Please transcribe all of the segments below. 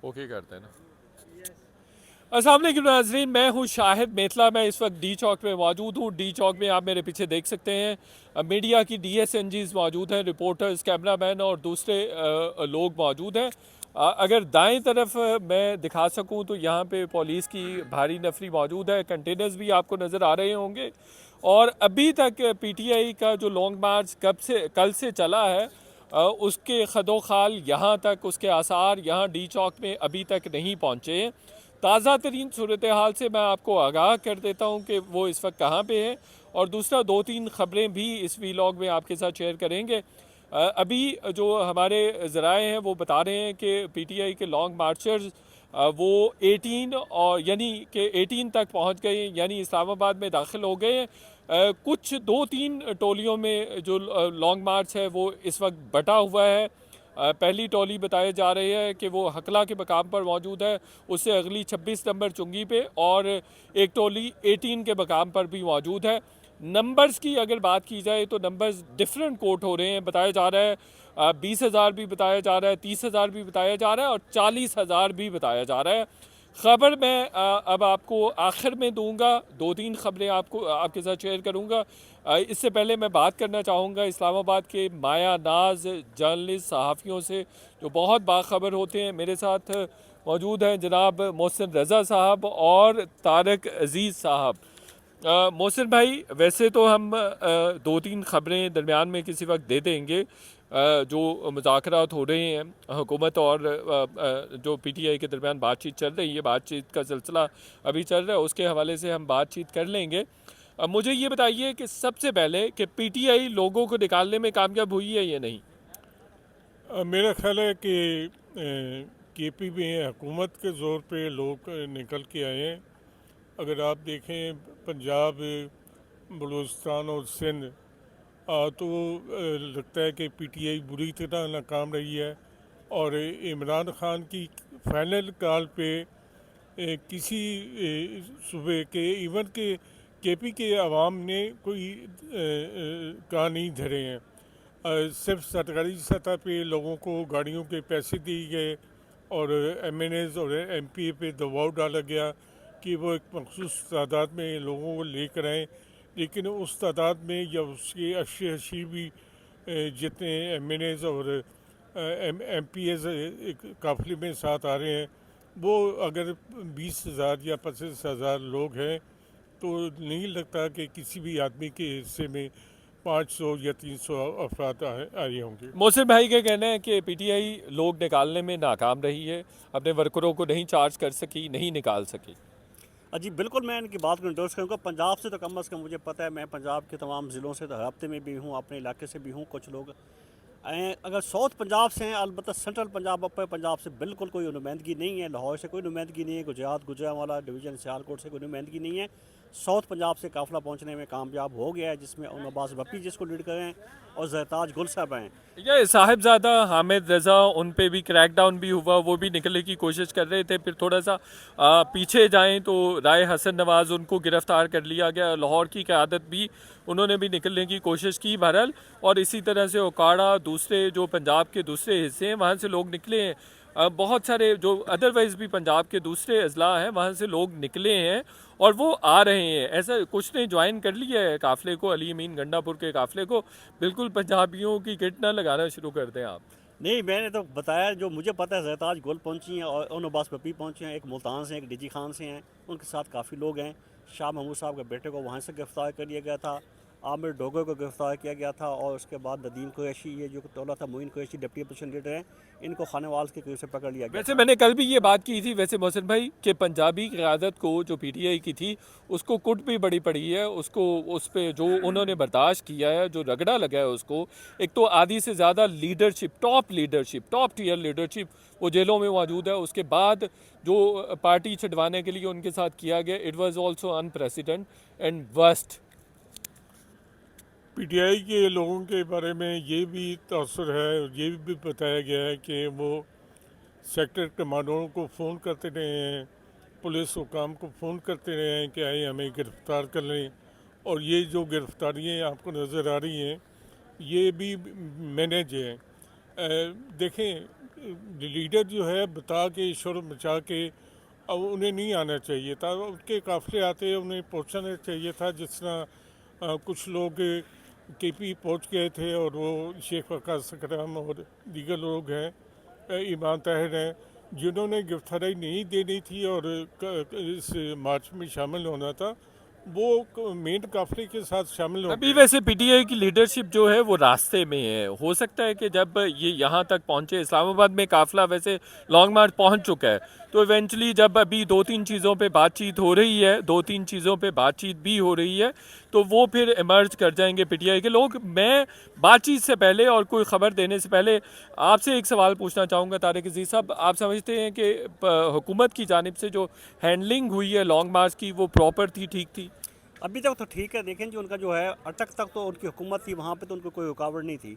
Okay करते हैं ना। अस्सलाम वालेकुम नाज़रीन, मैं हूँ शाहिद मेतला। मैं इस वक्त डी चौक में मौजूद हूँ। डी चौक में आप मेरे पीछे देख सकते हैं मीडिया की DSNGs मौजूद हैं, रिपोर्टर्स, कैमरामैन और दूसरे लोग मौजूद हैं। अगर दाएं तरफ मैं दिखा सकूं तो यहाँ पे पुलिस की भारी नफरी मौजूद है। कंटेनर्स भी आपको नज़र आ रहे होंगे। और अभी तक PTI का जो लॉन्ग मार्च कल से चला है, उसके खदो खाल यहाँ तक, उसके आसार यहाँ डी चौक में अभी तक नहीं पहुँचे हैं। ताज़ा तरीन सूरत हाल से मैं आपको आगाह कर देता हूँ कि वो इस वक्त कहाँ पे है। और दूसरा, 2-3 ख़बरें भी इस वीलॉग में आपके साथ शेयर करेंगे। अभी जो हमारे ज़राए हैं वो बता रहे हैं कि PTI के लॉन्ग मार्चर्स वो 18 और यानी कि 18 तक पहुँच गए, यानी इस्लामाबाद में दाखिल हो गए हैं। कुछ 2-3 टोलियों में जो लॉन्ग मार्च है वो इस वक्त बटा हुआ है। पहली टोली बताया जा रही है कि वो हकला के मकाम पर मौजूद है, उससे अगली 26 नंबर चुंगी पे, और एक टोली 18 के मकाम पर भी मौजूद है। नंबर्स की अगर बात की जाए तो नंबर्स डिफरेंट कोट हो रहे हैं। बताया जा रहा है 20,000 भी बताया जा रहा है, 30,000 भी बताया जा रहा है और 40,000 भी बताया जा रहा है। खबर मैं अब आपको आखिर में दूंगा। 2-3 खबरें आपको आपके साथ शेयर करूंगा। इससे पहले मैं बात करना चाहूँगा इस्लामाबाद के माया नाज जर्नलिस्ट सहाफ़ियों से जो बहुत बाखबर होते हैं। मेरे साथ मौजूद हैं जनाब मोहसिन रज़ा साहब और तारक अज़ीज़ साहब। मोहसिन भाई, वैसे तो हम 2-3 खबरें दरमियान में किसी वक्त दे देंगे। जो मुज़ाकरात हो रहे हैं हुकूमत और जो PTI के दरमियान बातचीत चल रही है, बातचीत का सिलसिला अभी चल रहा है, उसके हवाले से हम बातचीत कर लेंगे। अब मुझे ये बताइए कि सबसे पहले कि PTI लोगों को निकालने में कामयाब हुई है या नहीं? मेरा ख्याल है कि KP में हुकूमत के ज़ोर पे लोग निकल के आए हैं। अगर आप देखें पंजाब, बलूचिस्तान और सिंध, तो लगता है कि PTI बुरी तरह नाकाम रही है। और इमरान खान की फाइनल कॉल पे किसी सूबे के, इवन के KP के अवाम ने कोई कान नहीं धरे हैं। सिर्फ सरकारी सतह पे लोगों को गाड़ियों के पैसे दिए गए और MNAs और MPA पे दबाव डाला गया कि वो एक मखसूस तादाद में लोगों को लेकर आएँ। लेकिन उस तादाद में या उसके अस्सी भी जितने MNAs और MPAs एक काफिले में साथ आ रहे हैं, वो अगर 20,000 या 25,000 लोग हैं तो नहीं लगता कि किसी भी आदमी के हिस्से में 500 या 300 अफराद आए होंगे। मोहसिन भाई का कहना है कि PTI लोग निकालने में नाकाम रही है, अपने वर्करों को नहीं चार्ज कर सकी, नहीं निकाल सकी। जी बिल्कुल, मैं इनकी बात को इंडोर्स करूँगा। पंजाब से तो कम अज़ कम मुझे पता है, मैं पंजाब के तमाम ज़िलों से तो रब्ते में भी हूँ, अपने इलाके से भी हूँ। कुछ लोग अगर साउथ पंजाब से हैं, अलबत्ता सेंट्रल पंजाब, अपर पंजाब से बिल्कुल कोई नुमाइंदगी नहीं है। लाहौर से कोई नुमाइंदगी नहीं है, गुजरात गुजरांवाला डिवीज़न सियालकोट से कोई नुमाइंदगी नहीं है। साउथ पंजाब से काफ़िला पहुँचने में कामयाब हो गया है, जिसमें उन अब्बास भप्पी जिसको लीड कर रहे हैं और ज़रताज गुल साहब हैं। ये साहिबजादा हामिद रज़ा, उन पे भी क्रैकडाउन भी हुआ, वो भी निकलने की कोशिश कर रहे थे। फिर थोड़ा सा पीछे जाएं तो राय हसन नवाज़, उनको गिरफ्तार कर लिया गया। लाहौर की क़यादत भी, उन्होंने भी निकलने की कोशिश की बहरहाल। और इसी तरह से ओकाड़ा, दूसरे जो पंजाब के दूसरे हिस्से हैं वहाँ से लोग निकले हैं। बहुत सारे जो अदरवाइज़ भी पंजाब के दूसरे अजला हैं वहाँ से लोग निकले हैं और वो आ रहे हैं। ऐसा कुछ ने ज्वाइन कर लिया है काफ़िले को, अली अमीन गंडापुर के काफ़िले को। बिल्कुल पंजाबियों की किट ना लगाना शुरू कर दें आप। नहीं, मैंने तो बताया जो मुझे पता है। ज़रताज गुल पहुंची हैं और उन अब्बास भप्पी पहुंचे हैं, एक मुल्तान से, एक DG खान से हैं। उनके साथ काफ़ी लोग हैं। शाह महमूद साहब के बेटे को वहाँ से गिरफ़्तार कर लिया गया था। आमिर डोगर को गिरफ़्तार किया गया था। और उसके बाद नदीम कुरैशी, ये जो टोला था, Moin Qureshi deputy opposition leader हैं, इनको खानेवाल के करीब से पकड़ लिया गया वैसे था। मैंने कल भी ये बात की थी वैसे मोहसिन भाई कि पंजाबी क़यादत को जो PTI की थी उसको कुट भी बड़ी पड़ी है। उसको, उस पे जो उन्होंने बर्दाश्त किया है, जो रगड़ा लगा है उसको, एक तो आधी से ज़्यादा लीडरशिप, टॉप टीयर लीडरशिप वो जेलों में मौजूद है। उसके बाद जो पार्टी छुड़वाने के लिए उनके साथ किया गया, it was also unprecedented and worst. PTI के लोगों के बारे में ये भी तासुर है और ये भी बताया गया है कि वो सेक्टर कमांडरों को फ़ोन करते रहे हैं, पुलिस हुकाम को फ़ोन करते रहे हैं कि आए हमें गिरफ़्तार कर लें। और ये जो गिरफ़्तारियाँ आपको नज़र आ रही हैं, ये भी मैनेज हैं। देखें, लीडर जो है बता के शोर मचा के अब उन्हें नहीं आना चाहिए था, उनके काफ़िले आते उन्हें पहुंचना चाहिए था। जिस तरह कुछ लोग केपी पहुंच गए थे और वो शेख वकास सकराम और दीगर लोग हैं, ईमान ताहिर हैं, जिन्होंने गिरफ्तारी नहीं देनी थी और इस मार्च में शामिल होना था, वो मेन काफिले के साथ शामिल हो अभी गए। वैसे पीटीआई की लीडरशिप जो है वो रास्ते में है। हो सकता है कि जब ये यहाँ तक पहुँचे, इस्लामाबाद में काफिला वैसे लॉन्ग मार्च पहुँच चुका है, तो इवेंचुअली जब अभी 2-3 चीज़ों पे बातचीत हो रही है, 2-3 चीज़ों पे बातचीत भी हो रही है, तो वो फिर इमर्ज कर जाएंगे पीटीआई के लोग। मैं बातचीत से पहले और कोई ख़बर देने से पहले आपसे एक सवाल पूछना चाहूँगा तारिक अजीज़ साहब, आप समझते हैं कि हुकूमत की जानिब से जो हैंडलिंग हुई है लॉन्ग मार्च की वो प्रॉपर थी, ठीक थी? अभी तक तो ठीक है। देखें जो उनका जो है अटक तक तो उनकी हुकूमत थी, वहाँ पे तो उनको कोई रुकावट नहीं थी।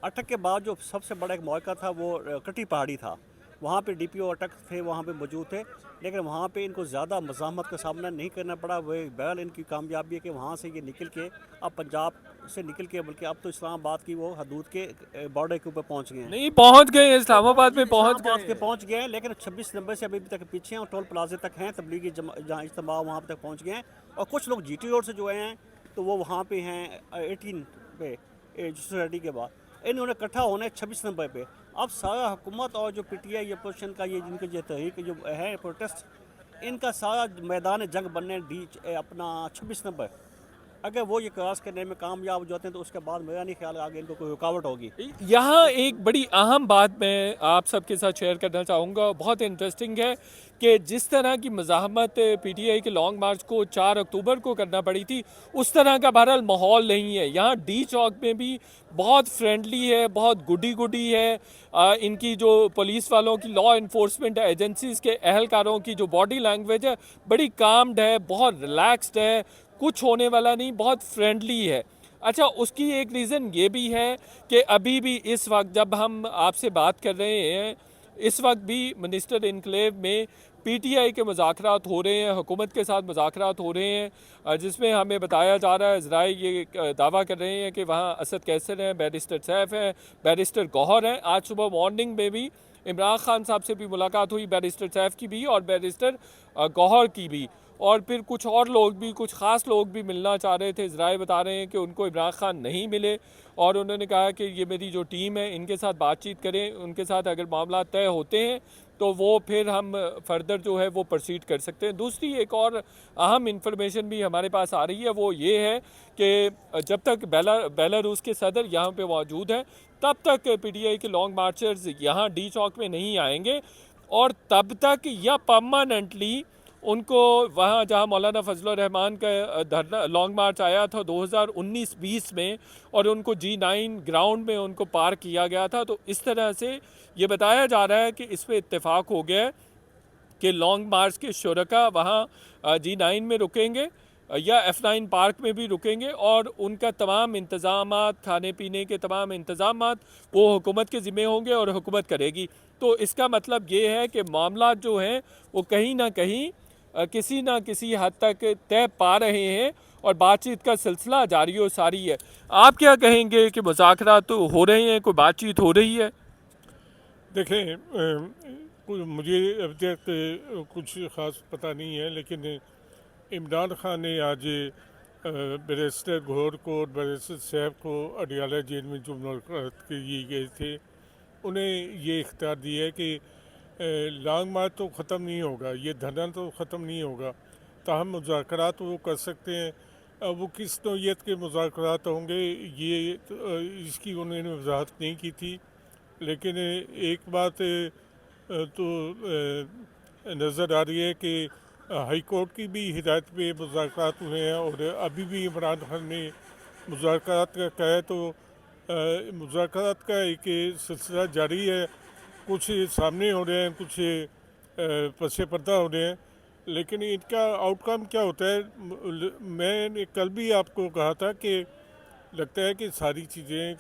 अटक के बाद जो सबसे बड़ा एक मौका था वो कटी पहाड़ी था। वहाँ पे डीपीओ अटक थे, वहाँ पे मौजूद थे, लेकिन वहाँ पे इनको ज़्यादा मज़ाहमत का सामना नहीं करना पड़ा। वो बहरहाल इनकी कामयाबी है कि वहाँ से ये निकल के अब पंजाब से निकल के, बल्कि अब तो इस्लामाबाद की वो हदूद के बॉर्डर के ऊपर पहुँच गए हैं। नहीं, पहुँच गए, इस्लामाबाद में पहुँच इस्लामाबाद के गए। पहुँच गए हैं, लेकिन 26 नंबर से अभी तक पीछे हैं और टोल प्लाजे तक हैं। तबलीगी जहाँ इज्तिमा वहाँ तक पहुँच गए हैं और कुछ लोग जीटी रोड से जो हैं तो वो वहाँ पे हैं 18 पे सोसाइटी के बाद। इन्होंने इकट्ठा होना है 26 नंबर पे। अब सारा हुकूमत और जो पीटीआई अपोजिशन का ये जिनके जो तहरीक जो है प्रोटेस्ट, इनका सारा मैदान जंग बनने अपना 26 नंबर। अगर वो ये क्रॉस करने में कामयाब हो जाते हैं तो उसके बाद मेरा नहीं ख्याल आगे इनको कोई रुकावट होगी। यहाँ एक बड़ी अहम बात मैं आप सबके साथ शेयर करना चाहूँगा, बहुत इंटरेस्टिंग है कि जिस तरह की मज़ाहमत पीटीआई के लॉन्ग मार्च को 4 अक्टूबर को करना पड़ी थी, उस तरह का बहरहाल माहौल नहीं है। यहाँ डी चौक में भी बहुत फ्रेंडली है, बहुत गुडी गुडी है। इनकी जो पुलिस वालों की, लॉ इन्फोर्समेंट एजेंसीज़ के अहलकारों की जो बॉडी लैंग्वेज है, बड़ी काम्ड है, बहुत रिलैक्स्ड है, कुछ होने वाला नहीं, बहुत फ्रेंडली है। अच्छा, उसकी एक रीज़न ये भी है कि अभी भी इस वक्त जब हम आपसे बात कर रहे हैं, इस वक्त भी मिनिस्टर इनक्लेव में पीटीआई के मुज़ाकरात हो रहे हैं, हुकूमत के साथ मुज़ाकरात हो रहे हैं, जिसमें हमें बताया जा रहा है, ज़राए ये दावा कर रहे हैं कि वहाँ असद कैसर हैं, बैरिस्टर सैफ हैं, बैरिस्टर गौहर हैं। आज सुबह मॉर्निंग में भी इमरान खान साहब से भी मुलाकात हुई, बैरिस्टर सैफ की भी और बैरिस्टर गौहर की भी, और फिर कुछ और लोग भी, कुछ ख़ास लोग भी मिलना चाह रहे थे। ज़राए बता रहे हैं कि उनको इमरान खान नहीं मिले और उन्होंने कहा कि ये मेरी जो टीम है इनके साथ बातचीत करें, उनके साथ अगर मामला तय होते हैं तो वो फिर हम फर्दर जो है वो प्रोसीड कर सकते हैं। दूसरी एक और अहम इंफॉर्मेशन भी हमारे पास आ रही है, वो ये है कि जब तक बेलारूस के सदर यहाँ पे मौजूद हैं तब तक पीटीआई के लॉन्ग मार्चर्स यहाँ डी चौक में नहीं आएंगे, और तब तक या परमानेंटली उनको वहाँ जहाँ मौलाना फजलुर रहमान का धरना लॉन्ग मार्च आया था 2019-20 में और उनको G9 ग्राउंड में उनको पार्क किया गया था, तो इस तरह से ये बताया जा रहा है कि इस पर इत्तेफाक हो गया है कि लॉन्ग मार्च के शुरका वहाँ G9 में रुकेंगे या F9 पार्क में भी रुकेंगे, और उनका तमाम इंतज़ामात, खाने पीने के तमाम इंतज़ामात वो हुकूमत के ज़िम्मे होंगे और हुकूमत करेगी। तो इसका मतलब ये है कि मामला जो हैं वो कहीं ना कहीं किसी ना किसी हद तक तय पा रहे हैं और बातचीत का सिलसिला जारी और सारी है। आप क्या कहेंगे कि मुज़ाकरात तो हो रहे हैं, कोई बातचीत हो रही है? देखें, मुझे अब तक कुछ ख़ास पता नहीं है, लेकिन इमरान खान ने आज बैरिस्टर गौहर को और बैरिस्टर सैफ को अडियाला जेल में जो मुलाकात की गए थे, उन्हें ये इख्तियार दिया है कि लॉन्ग मार्च तो ख़त्म नहीं होगा, ये धरना तो ख़त्म नहीं होगा, ताहम मुज़ाकरात वो कर सकते हैं। वो किस नौइयत के मुज़ाकरात होंगे ये इसकी उन्होंने वजाहत नहीं की थी, लेकिन एक बात तो नज़र आ रही है कि हाई कोर्ट की भी हिदायत पे मुज़ाकरात हुए हैं और अभी भी इमरान खान ने मुज़ाकरात का कहा है, तो मुज़ाकरात का एक सिलसिला जारी है। कुछ सामने हो रहे हैं, कुछ पसे पर्दा हो रहे हैं, लेकिन इनका आउटकम क्या होता है, मैंने कल भी आपको कहा था कि लगता है कि सारी चीज़ें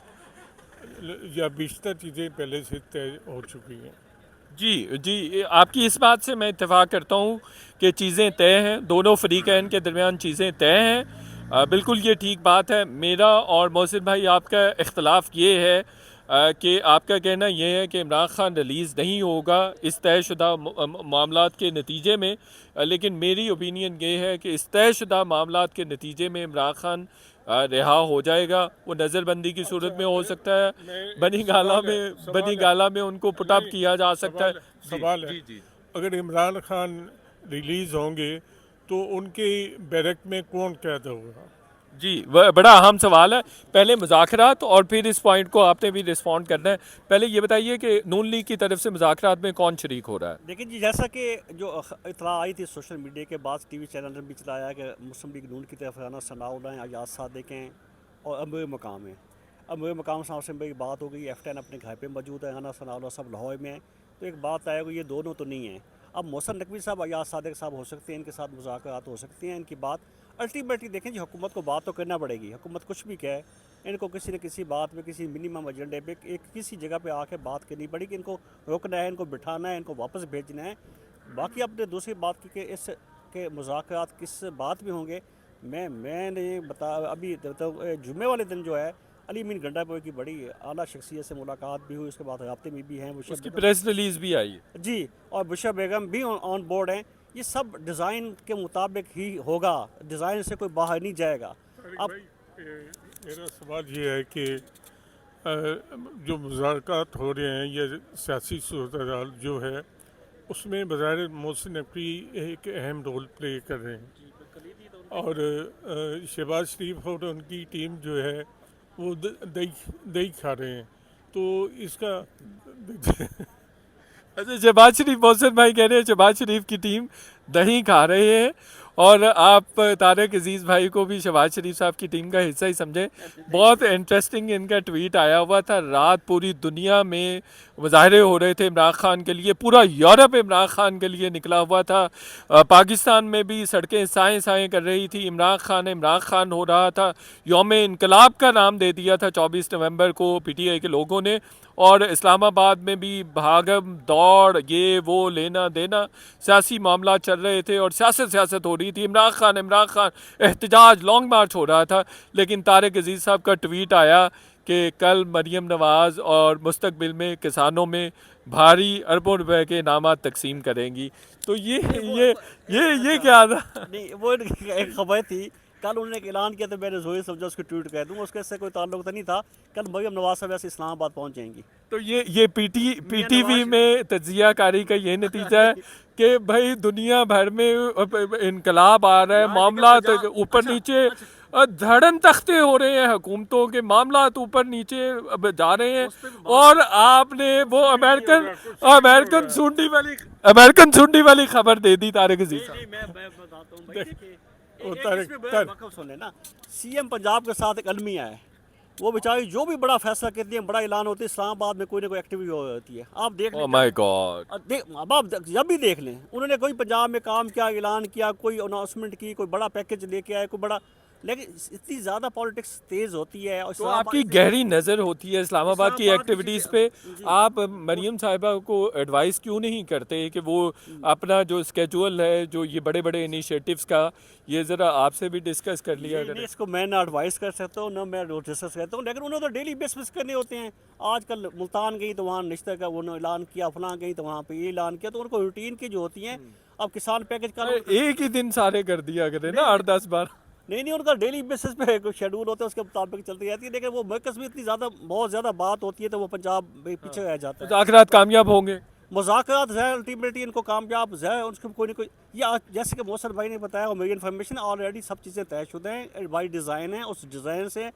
या बेशतर चीज़ें पहले से तय हो चुकी हैं। जी जी, आपकी इस बात से मैं इत्तेफाक करता हूँ कि चीज़ें तय हैं, दोनों फरीकैन के दरमियान चीज़ें तय हैं। बिल्कुल ये ठीक बात है। मेरा और मोहसिन भाई आपका इख्तलाफ ये है कि आपका कहना यह है कि इमरान खान रिलीज़ नहीं होगा इस तयशुदा मामलात के नतीजे में, लेकिन मेरी ओपिनियन ये है कि इस तयशुदा मामलात के नतीजे में इमरान खान रिहा हो जाएगा। वो नज़रबंदी की सूरत में हो सकता है, बनी गाला में उनको पुटअप किया जा सकता है। सवाल है, अगर इमरान खान रिलीज होंगे तो उनके बैरक में कौन कैद होगा? जी, वह बड़ा अहम सवाल है। पहले मुज़ाकरात और फिर इस पॉइंट को आपने भी रिस्पॉन्ड करना है। पहले ये बताइए कि नून लीग की तरफ से मुज़ाकरात में कौन शरीक हो रहा है? देखिए जी, जैसा कि जो इतला आई थी सोशल मीडिया के बाद टीवी चैनल ने भी चलाया कि मुस्लिम लीग नून की तरफ राना सनाउल्लाह हैं, अयाज सादिक हैं और अमीर मकाम है। अमीर मकाम साहब से मेरी बात हो गई, F10 अपने घर पे मौजूद है, राना सनाउल्लाह सब लाहौर में हैं। तो एक बात आएगा, ये दोनों तो नहीं हैं। अब मोहसिन नकवी साहब, अयाज सादिक साहब हो सकते हैं, इनके साथ मुज़ाकरात हो सकते हैं। इनकी बात अल्टीमेटली देखें जी, हुकूमत को बात तो करना पड़ेगी। हुकूमत कुछ भी कहे, इनको किसी न किसी बात में, किसी मिनिमम एजेंडे पे, एक किसी जगह पे आके बात करनी पड़ेगी। इनको रोकना है, इनको बिठाना है, इनको वापस भेजना है। बाकी आपने दूसरी बात की कि इस के मुज़ाकरात किस बात में होंगे, मैंने बता अभी तो जुम्मे वाले दिन जो है अली मीन गंडापुर की बड़ी आला शख्सियत से मुलाकात भी हुई, उसके बाद राब्ते में भी हैं उसकी प्रेस रिलीज़ भी आई है। जी, और बुशरा बेगम भी ऑन बोर्ड हैं। ये सब डिज़ाइन के मुताबिक ही होगा, डिज़ाइन से कोई बाहर नहीं जाएगा। अब मेरा सवाल ये है कि जो मुज़ाकरात हो रहे हैं, ये सियासी सूरत जो है उसमें बज़ाहिर मोहसिन नकवी एक अहम रोल प्ले कर रहे हैं, और शहबाज शरीफ और उनकी टीम जो है वो दही खा रहे हैं। तो इसका अच्छा, शहबाज शरीफ, मोहसिन भाई कह रहे हैं शहबाज शरीफ की टीम दही खा रहे हैं, और आप तारिक अजीज़ भाई को भी शहबाज शरीफ साहब की टीम का हिस्सा ही समझे। बहुत इंटरेस्टिंग इनका ट्वीट आया हुआ था। रात पूरी दुनिया में मुजाहरे हो रहे थे इमरान खान के लिए, पूरा यूरोप इमरान खान के लिए निकला हुआ था। पाकिस्तान में भी सड़कें साएँ साएँ कर रही थी, इमरान खान हो रहा था। यौम इनकलाब का नाम दे दिया था 24 नवंबर को PTI के लोगों ने, और इस्लामाबाद में भी भागम दौड़, ये वो लेना देना, सियासी मामला चल रहे थे और सियासत हो रही थी। इमरान खान एहतजाज, लॉन्ग मार्च हो रहा था। लेकिन तारिक अजीज़ साहब का ट्वीट आया कि कल मरियम नवाज़ और मुस्तकबिल में किसानों में भारी अरबों रुपए के इनामात तकसीम करेंगी। तो ये क्या था? नहीं, वो एक खबर थी, कल उन्होंने एक ऐलान किया, तो मैंने जोई समझा उसको ट्वीट कर दूँ, उसके से कोई ताल्लुक तो नहीं था। कल मरियम नवाज साहब ऐसे इस्लामाबाद पहुँच जाएंगी। तो ये PTV में तजिया कारी का ये नतीजा है कि भाई दुनिया भर में इनकलाब आ रहा है, मामला ऊपर नीचे, धड़न तख्ते हो रहे हैं, हुकूमतों के मामला ऊपर नीचे अब जा रहे हैं। और आपने वो अमेरिकन सुंडी वाली खबर दे दी तारिक अजीज साहब। मैं बताता हूँ भाई, देखिए सुने ना, CM पंजाब के साथ एक अलमिया है, वो बेचारी जो भी बड़ा फैसला करती है, बड़ा ऐलान होती है, इस्लामाबाद में कोई ना कोई एक्टिविटी होती है। आप देख लें, माय गॉड, अब आप जब भी देख लें, उन्होंने कोई पंजाब में काम किया, ऐलान किया, कोई अनाउंसमेंट की, कोई बड़ा पैकेज लेके आए, कोई बड़ा, लेकिन इतनी ज़्यादा पॉलिटिक्स तेज़ होती है। और तो आपकी गहरी नज़र होती है इस्लामाबाद की एक्टिविटीज़ पे। आप मरियम साहिबा को एडवाइस क्यों नहीं करते कि वो अपना जो स्केड्यूल है, जो ये बड़े बड़े इनिशिएटिव्स का, ये ज़रा आपसे भी डिस्कस कर लिया करें? इसको मैं ना एडवाइस कर सकता हूँ, ना मैं डिस्कस करता हूँ, लेकिन उन्हें तो डेली बेसिस करने होते हैं। आजकल मुल्तान गई तो वहाँ निश्चित का उन्होंने ऐलान किया, फलां गई तो वहाँ पे ये ऐलान किया, तो उनको रूटीन की जो होती हैं। अब किसान पैकेज का एक ही दिन सारे कर दिया करें ना, 8-10 बार। नहीं, उनका डेली बेसिस पे कोई शेड्यूल होता है, उसके मुताबिक चलती रहती है। लेकिन वो मरकज़ में इतनी ज़्यादा, बहुत ज़्यादा बात होती है, तो वो पंजाब में पीछे रह जाता है। मुज़ाकरात कामयाब होंगे? मुज़ाकरात है अल्टीमेटली इनको कामयाब है, उसको कोई ना कोई, या जैसे कि मोहसिन भाई ने बताया, और मेरी इन्फॉर्मेशन ऑलरेडी सब चीज़ें तयशुदा हैं, बाई डिज़ाइन है। उस डिज़ाइन से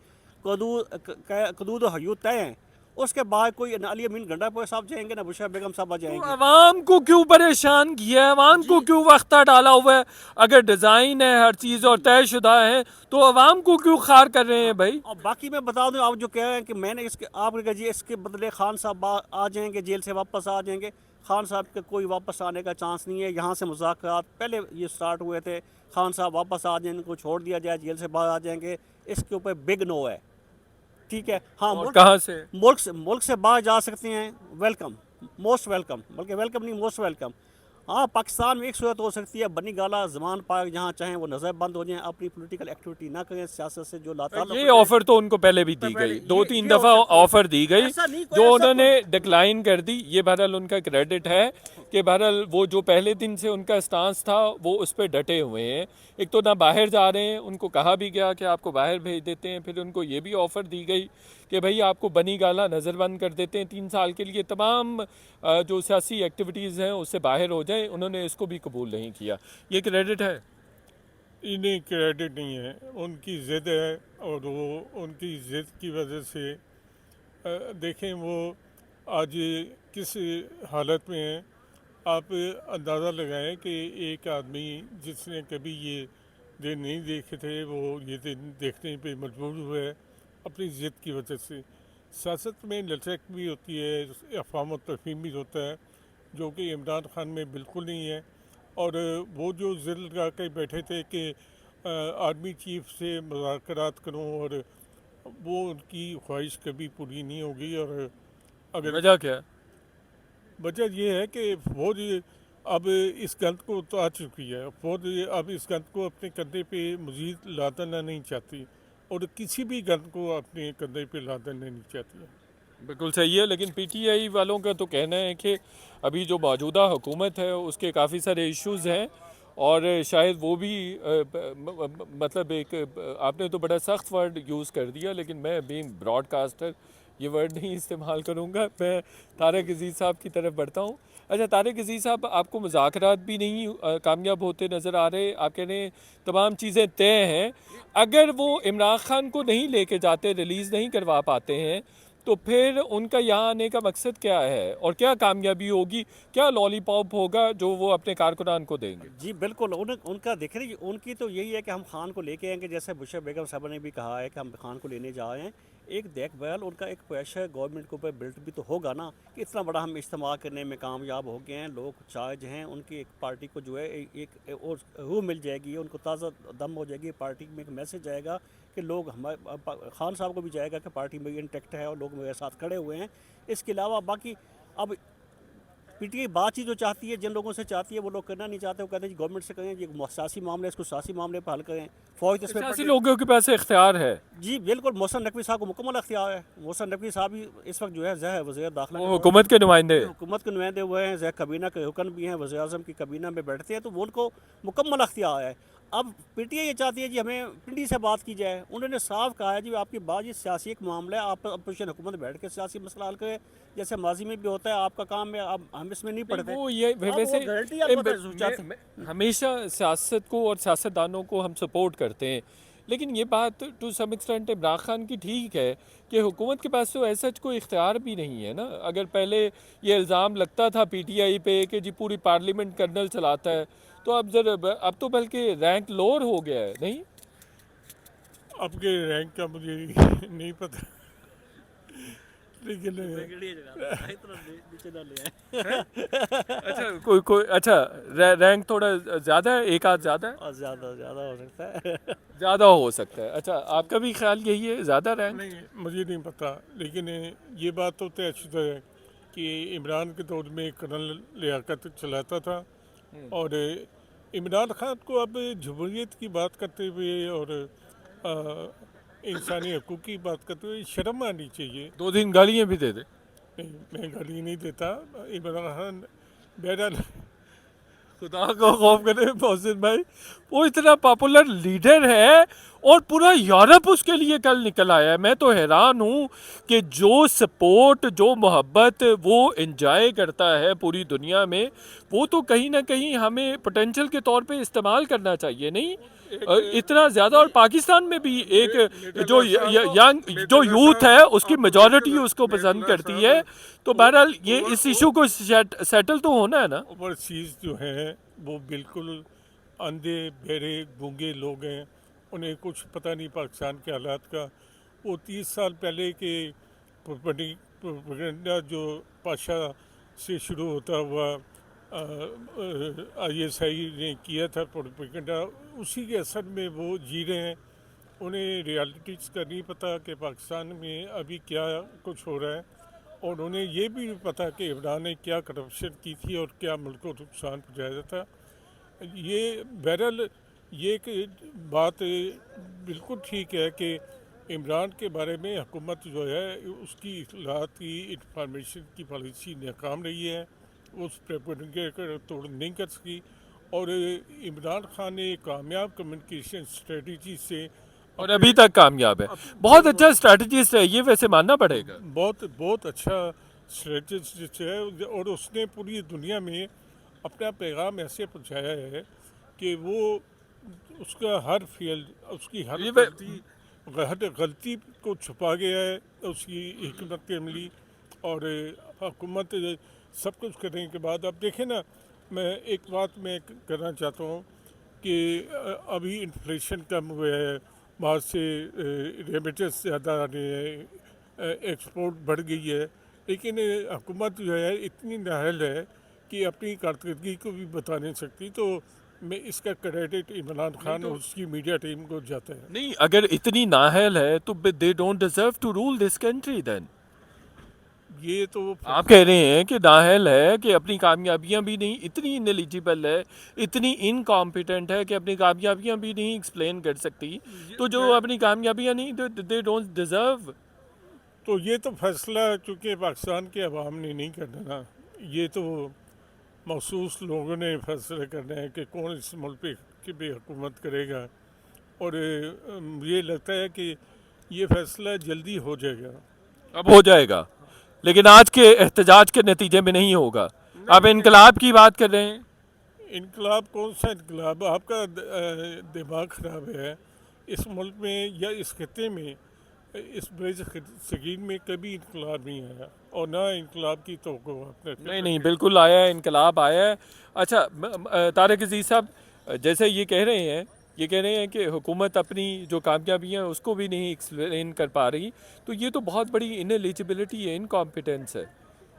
कदूद हयूद तय हैं। उसके बाद कोई अली अमीन गंडापुर साहब जाएंगे, ना बुशरा बेगम साहब आ जाएंगे। आवाम को क्यों परेशान किया है, आवाम को क्यों वक्ता डाला हुआ है? अगर डिज़ाइन है हर चीज़ और तयशुदा है, तो आवाम को क्यों खार कर रहे हैं भाई? और बाकी मैं बता दूं, आप जो कह रहे हैं कि मैंने इसके बदले खान साहब आ जाएंगे, जेल से वापस आ जाएंगे। खान साहब का कोई वापस आने का चांस नहीं है। यहाँ से मुज़ाकरात पहले ये स्टार्ट हुए थे, खान साहब वापस आ जाएंगे, इनको छोड़ दिया जाए, जेल से बाहर आ जाएंगे, इसके ऊपर बिग नो है। ठीक है, हाँ, कहाँ से? मुल्क से बाहर जा सकते हैं, वेलकम, मोस्ट वेलकम, बल्कि वेलकम नहीं, मोस्ट वेलकम। हाँ, पाकिस्तान में एक सूरत हो सकती है, बनी गाला जमान पाक जहाँ चाहें वो नज़र बंद हो जाएं, अपनी पॉलिटिकल एक्टिविटी ना करें, सियासत से जो लाताल्लुक़ ये होते हैं। ऑफर तो उनको पहले भी दी पहले गई, दो तीन ये हो दफा सकती है। ऑफर दी गई, ऐसा नहीं, कोई जो ऐसा उन्होंने कोई डिक्लाइन कर दी। ये बहरहाल उनका क्रेडिट है कि बहरहाल वो जो पहले दिन से उनका स्टांस था वो उस पर डटे हुए हैं। एक तो ना बाहर जा रहे हैं, उनको कहा भी गया कि आपको बाहर भेज देते हैं, फिर उनको ये भी ऑफर दी गई कि भाई आपको बनी गाला नज़रबंद कर देते हैं 3 साल के लिए, तमाम जो सियासी एक्टिविटीज़ हैं उससे बाहर हो जाए। उन्होंने इसको भी कबूल नहीं किया। ये क्रेडिट है। इन्हें क्रेडिट नहीं है, उनकी ज़िद है, और वो उनकी ज़िद की वजह से देखें वो आज किस हालत में हैं। आप अंदाज़ा लगाएं कि एक आदमी जिसने कभी ये दिन नहीं देखे थे, वो ये दिन देखने पे मजबूर हुआ है अपनी ज़िद की वजह से। सियासत में लचक भी होती है, अफ़वाम और तफ़हीम भी होता है, जो कि इमरान खान में बिल्कुल नहीं है। और वो जो ज़िद लगा के बैठे थे कि आर्मी चीफ से मुज़ाकरात करूं, और वो उनकी ख्वाहिश कभी पूरी नहीं होगी। और अगर वजह क्या है? वजह ये है कि फौज अब इस गंद को उतार चुकी है, फौज अब इस गंद को अपने कंधे पे मज़ीद लादना नहीं चाहती, और किसी भी गंद को अपने कंधे पे लादना नहीं चाहती है। बिल्कुल सही है, लेकिन पीटीआई वालों का तो कहना है कि अभी जो मौजूदा हुकूमत है उसके काफ़ी सारे इश्यूज़ हैं, और शायद वो भी मतलब एक आपने तो बड़ा सख्त वर्ड यूज़ कर दिया, लेकिन मैं बीइंग ब्रॉडकास्टर ये वर्ड नहीं इस्तेमाल करूँगा। मैं तारिक अजीज़ साहब की तरफ बढ़ता हूँ। अच्छा तारिक अजीज़ साहब, आपको मुज़ाकरात भी नहीं कामयाब होते नज़र आ रहे, आप कह रहे हैं तमाम चीज़ें तय हैं। अगर वो इमरान खान को नहीं लेके जाते, रिलीज़ नहीं करवा पाते हैं, तो फिर उनका यहाँ आने का मकसद क्या है और क्या कामयाबी होगी, क्या लॉलीपॉप होगा जो वो अपने कारकुनान को देंगे? जी बिल्कुल, उनका देखें ना, उनकी तो यही है कि हम खान को लेके आएंगे, जैसे बुशरा बेगम साहब ने भी कहा है कि हम खान को लेने जा रहे हैं। एक देखभाल उनका एक प्रेशर गवर्नमेंट के ऊपर बिल्ट भी तो होगा ना, कि इतना बड़ा हम इज्तिमा करने में कामयाब हो गए हैं, लोग चार्ज हैं, उनकी एक पार्टी को जो है एक और रूह मिल जाएगी, उनको ताज़ा दम हो जाएगी, पार्टी में एक मैसेज आएगा कि लोग हमारे खान साहब को भी जाएगा कि पार्टी मेरी इंटेक्ट है और लोग मेरे साथ खड़े हुए हैं। इसके अलावा बाकी अब पीटीआई बातचीत जो चाहती है, जिन लोगों से चाहती है वो लोग करना नहीं चाहते, वो कहते हैं जी गवर्नमेंट से करें, ये सियासी मामले है, इसको सियासी मामले पर हल करें, फौज इसमें सियासी लोगों के पास इख्तियार है, जी बिल्कुल। मोहसिन नकवी साहब को मुकम्मल अख्तियार है। मोहसिन नकवी साहब ही इस वक्त जो है ज़ह वज़ीर दाखिला वो हुकूमत के नुमाइंदे। हुकूमत के नुमाइंदे हुए हैं, ज़ह कबीना के रुकन भी हैं, वज़ीर आज़म की कबीना में बैठते हैं, तो वो उनको मुकम्मल अख्तियार है। अब पीटीआई ये चाहती है जी हमें पिंडी से बात की जाए। उन्होंने साफ कहा है जी आपकी बात ये सियासी एक मामला है, आप अपोजिशन हुकूमत बैठ के सियासी मसला हल करें, जैसे माजी में भी होता है, आपका काम है, अब हम इसमें नहीं पढ़ते। वो ये अब वो वैसे गारंटी आप चाहते हैं। हमेशा सियासत को और सियासतदानों को हम सपोर्ट करते हैं, लेकिन ये बात to some extent Imran Khan की ठीक है कि हुकूमत के पास तो ऐसा कोई इख्तियार भी नहीं है ना। अगर पहले ये इल्ज़ाम लगता था पीटीआई पे कि जी पूरी पार्लियामेंट कर्नल चलाता है, तो अब तो बल्कि रैंक लोअर हो गया है नहीं? अब के रैंक का मुझे नहीं पता, लेकिन अच्छा कोई अच्छा रैंक थोड़ा ज़्यादा है, एक आध ज़्यादा है, और ज़्यादा ज़्यादा हो सकता है। ज़्यादा हो सकता है। अच्छा आपका भी ख्याल यही है, ज़्यादा रैंक? नहीं, मुझे नहीं पता, लेकिन ये बात तो तयशुदा है कि इमरान के दौर में कर्नल लियाकत चलाता था, और इमरान खान को अब जमहूरियत की बात करते हुए और इंसानी हकूक़ की बात करते हुए शर्म आनी चाहिए। 2 दिन गालियाँ भी दे दे। नहीं, मैं गाली नहीं देता इमरान खान, बहरहाल खुदा को खौफ करे मोहसिन भाई, वो इतना पॉपुलर लीडर है और पूरा यूरोप उसके लिए कल निकल आया है। मैं तो हैरान हूँ कि जो सपोर्ट, जो मोहब्बत वो इंजॉय करता है पूरी दुनिया में, वो तो कहीं ना कहीं हमें पोटेंशियल के तौर पे इस्तेमाल करना चाहिए नहीं? इतना ज़्यादा। और पाकिस्तान में भी एक जो यंग जो यूथ है उसकी मेजॉरिटी उसको पसंद करती है। तो बहरहाल ये इस इशू को सेटल तो होना है ना। ओवरसीज़ जो हैं वो बिल्कुल अंधे बहरे गूंगे लोग हैं, उन्हें कुछ पता नहीं पाकिस्तान के हालात का। वो 30 साल पहले के प्रोपेगेंडा जो पाशा से शुरू होता हुआ ISI ने किया था प्रोपेगेंडा, उसी के असर में वो जी रहे हैं। उन्हें रियलिटीज़ का नहीं पता कि पाकिस्तान में अभी क्या कुछ हो रहा है, और उन्हें ये भी पता कि इमरान ने क्या करप्शन की थी और क्या मुल्क को नुकसान पहुँचाया था। ये बहरहाल ये एक बात बिल्कुल ठीक है कि इमरान के बारे में हुकूमत जो है उसकी इतलात की इंफॉर्मेशन की पॉलिसी नाकाम रही है, उस प्रोपेगेंडा का तोड़ नहीं कर सकी। और इमरान खान ने कामयाब कम्युनिकेशन स्ट्रेटजी से और अभी तक कामयाब है, बहुत अच्छा स्ट्रैटेजिस्ट है ये, वैसे मानना पड़ेगा। बहुत बहुत अच्छा स्ट्रेटजिस्ट है और उसने पूरी दुनिया में अपना पैगाम ऐसे पहुंचाया है कि वो उसका हर फील्ड, उसकी हर गलती को छुपा गया है उसकी हिकमत अमली। और हुकूमत सब कुछ करने के बाद अब देखें ना, मैं एक बात मैं करना चाहता हूँ कि अभी इन्फ्लेशन कम हुआ है, बाहर से रेमिटेंस ज़्यादा आ रहे हैं, एक्सपोर्ट बढ़ गई है, लेकिन हुकूमत जो है इतनी नाअहल है कि अपनी कारकर्दगी को भी बता नहीं सकती। तो मैं इसका क्रेडिट इमरान खान और उसकी मीडिया टीम को जाता है। नहीं, अगर इतनी नाअहल है तो they don't deserve to rule this country then. ये तो आप कह रहे हैं कि नाअहल है कि अपनी कामयाबियां भी नहीं, इतनी इनएलिजिबल है, इतनी इनकॉम्पिटेंट है कि अपनी कामयाबियां भी नहीं एक्सप्लेन कर सकती, तो जो अपनी कामयाबियां नहीं, दे डोंट डिजर्व। तो ये तो फैसला चूँकि पाकिस्तान के अवाम ने नहीं करना ना, ये तो मखसूस लोगों ने फैसला करना है कि कौन इस मुल्क पे हुकूमत करेगा। और मुझे लगता है कि ये फैसला जल्दी हो जाएगा। अब हो जाएगा, लेकिन आज के एहतजाज के नतीजे में नहीं होगा। आप इनकलाब की बात कर रहे हैं। इनकलाब कौन सा इनकलाब? आपका दिमाग ख़राब है। इस मुल्क में या इस खत्े में, इस बड़े सगीर में कभी इनकलाब नहीं आया और ना इनकलाब की तो नहीं नहीं, बिल्कुल आया है, इनकलाब आया है। अच्छा, तारिक अजीज साहब, जैसे ये कह रहे हैं कि हुकूमत अपनी जो कामयाबियाँ हैं उसको भी नहीं एक्सप्लेन कर पा रही, तो ये तो बहुत बड़ी इनएलिजिबिलिटी है, इनकॉम्पिटेंस है।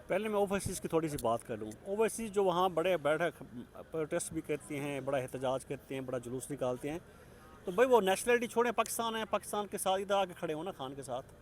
पहले मैं ओवरसीज़ की थोड़ी सी बात कर लूँ। ओवरसीज़ जो वहाँ बड़े बैठक प्रोटेस्ट भी करते हैं, बड़ा एहतजाज करते हैं, बड़ा जुलूस निकालते हैं, तो भाई वो नेशनलिटी छोड़ें, पाकिस्तान है, पाकिस्तान के साथ इधर आके खड़े हो ना खान के साथ।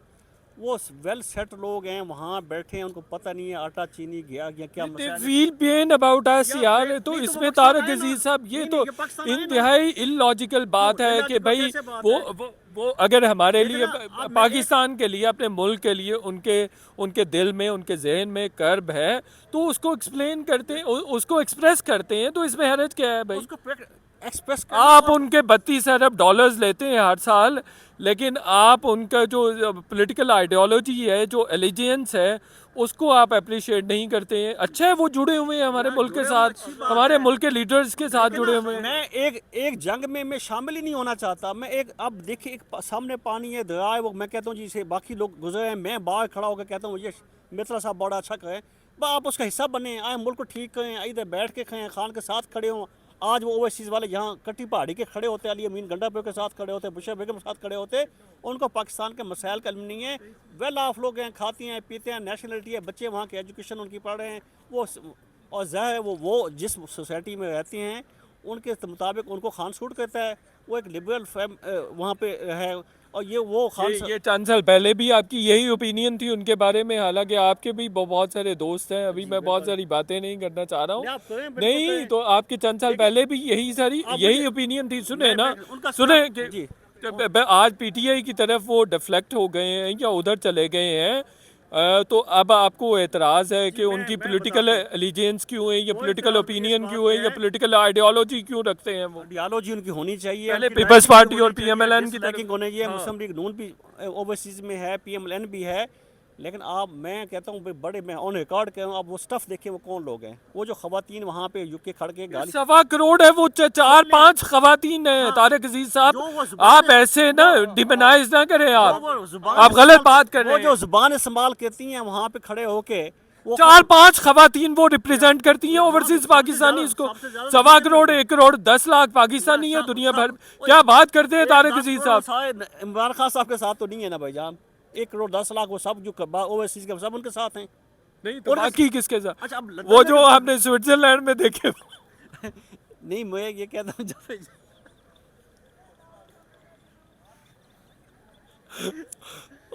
वो वेल सेट लोग हैं, वहाँ बैठे हैं, उनको पता नहीं है आटा चीनी गया या क्या दे मसला है। फील पेन अबाउट अस यार। तो नहीं, तो इसमें पाकिस्तान तारिक आए ना। अजीज साहब, ये नहीं, तो नहीं, ये पाकिस्तान आए ना। इंतहाई इलॉजिकल बात है कि illogical भाई कैसे बात वो है? वो अगर हमारे लेकिन लिए, ना, अब मैं पाकिस्तान के लिए, अपने मुल्क के लिए उनके उनके दिल में, उनके जहन में कर्ब है, तो उसको एक्सप्लेन करते हैं, उसको एक्सप्रेस करते हैं, तो इसमें हरज क्या है भाई? उसको एक्सप्रेस आप उनके 32 अरब डॉलर्स लेते हैं हर साल, लेकिन आप उनका जो पॉलिटिकल आइडियोलॉजी है, जो एलिजियंस है, उसको आप अप्रिशिएट नहीं करते हैं। अच्छा है वो जुड़े हुए हैं हमारे मुल्क के साथ, हमारे मुल्क के लीडर्स के साथ जुड़े हुए हैं। मैं एक जंग में मैं शामिल ही नहीं होना चाहता। मैं एक, अब देखिए, एक सामने पानी है, दरिया है, वो मैं कहता हूँ जी से बाकी लोग गुजरे हैं, मैं बाहर खड़ा होकर कहता हूँ ये मित्रा साहब बड़ा अच्छा करें, आप उसका हिस्सा बने, आए मुल्क को ठीक करें, इधर बैठ के खाएं, खान के साथ खड़े हों। आज वो ओवरसीज़ वाले यहाँ कट्टी पहाड़ी के खड़े होते, अली अमीन गंडापुर के साथ खड़े होते, बुशरा बेगम के साथ खड़े होते, उनको पाकिस्तान के मसाइल का इल्म नहीं है। वेल ऑफ लोग हैं, खाते हैं पीते हैं, नेशनलिटी है, बच्चे वहाँ के एजुकेशन उनकी पढ़ रहे हैं, वो और ज़ाहिर है वो जिस सोसाइटी में रहते हैं उनके मुताबिक उनको खान सूट करता है। वो एक लिबरल वहाँ पे है, और ये वो खान ये चंद साल पहले भी आपकी यही ओपिनियन थी उनके बारे में, हालांकि आपके भी बहुत सारे दोस्त हैं। अभी मैं बहुत सारी बातें नहीं करना चाह रहा आप करें, हूँ। बिल्कुल नहीं, करें। तो आपके चंद साल पहले भी यही ओपिनियन थी। सुने ना, उनका सुने जी। कि आज पीटीआई की तरफ वो डिफ्लेक्ट हो गए हैं या उधर चले गए हैं, तो अब आपको एतराज़ है कि उनकी पॉलिटिकल एलिजेंस क्यों है, या पॉलिटिकल ओपिनियन क्यों है, या पॉलिटिकल आइडियोलॉजी क्यों रखते हैं वो? आइडियोलॉजी उनकी होनी चाहिए, पहले उनकी पीपल्स liking पार्टी होनी और चाहिए, पीएमएलएन की disliking तरफ। होनी चाहिए। हाँ। मुस्लिम लीग नून भी ओवरसीज में है, पीएमएलएन भी है, लेकिन आप, मैं कहता हूँ भाई, बड़े, मैं ऑन रिकॉर्ड कह रहा हूँ, आप वो स्टफ देखिए, वो कौन लोग हैं, वो जो खवातीन वहाँ पे यूके खड़ के गाली 1.25 करोड़ है, वो 4-5 खवातीन है। तारिक अजीज साहब, जो वो जुबान आप ऐसे ना डिमोनाइज ना करें, वो आप गलत बात कर रहे वो हैं। जो जुबान इस्तेमाल करती हैं वहाँ पे खड़े होके, वो 4-5 खवातीन वो रिप्रेजेंट करती हैं ओवरसीज पाकिस्तानी इसको। 1.25 करोड़, 1 करोड़ 10 लाख पाकिस्तानी है दुनिया भर। क्या बात करते हैं तारिक अजीज साहब? इमरान खान साहब के साथ तो नहीं है ना भाईजान। 1 करोड़ 10 लाख वो सब जो ओवरसीज के सब उनके साथ हैं। नहीं तो बाकी किसके साथ? अच्छा, अब वो जो आपने स्विट्जरलैंड में देखे। नहीं, मैं ये कहता हूँ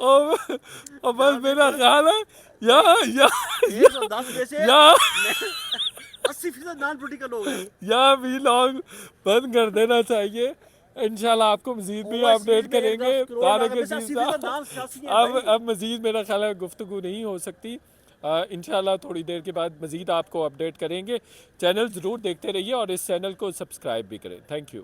और बस मेरा ख्याल है या 110 में से या 80% नॉन पोलिटिकल लोग हैं। या भी लोग बंद कर देना चाहिए। इंशाल्लाह आपको मजीद भी ओवैसी अपडेट में करेंगे 10 करोड़ तारिक लोगों में से अजीज 80% साहब। नाम सियासी हैं भाई। अब मजीद मेरा ख्याल है गुफ्तगू नहीं हो सकती। इंशाल्लाह थोड़ी देर के बाद मजीद आपको अपडेट करेंगे। चैनल ज़रूर देखते रहिए और इस चैनल को सब्सक्राइब भी करें। Thank you.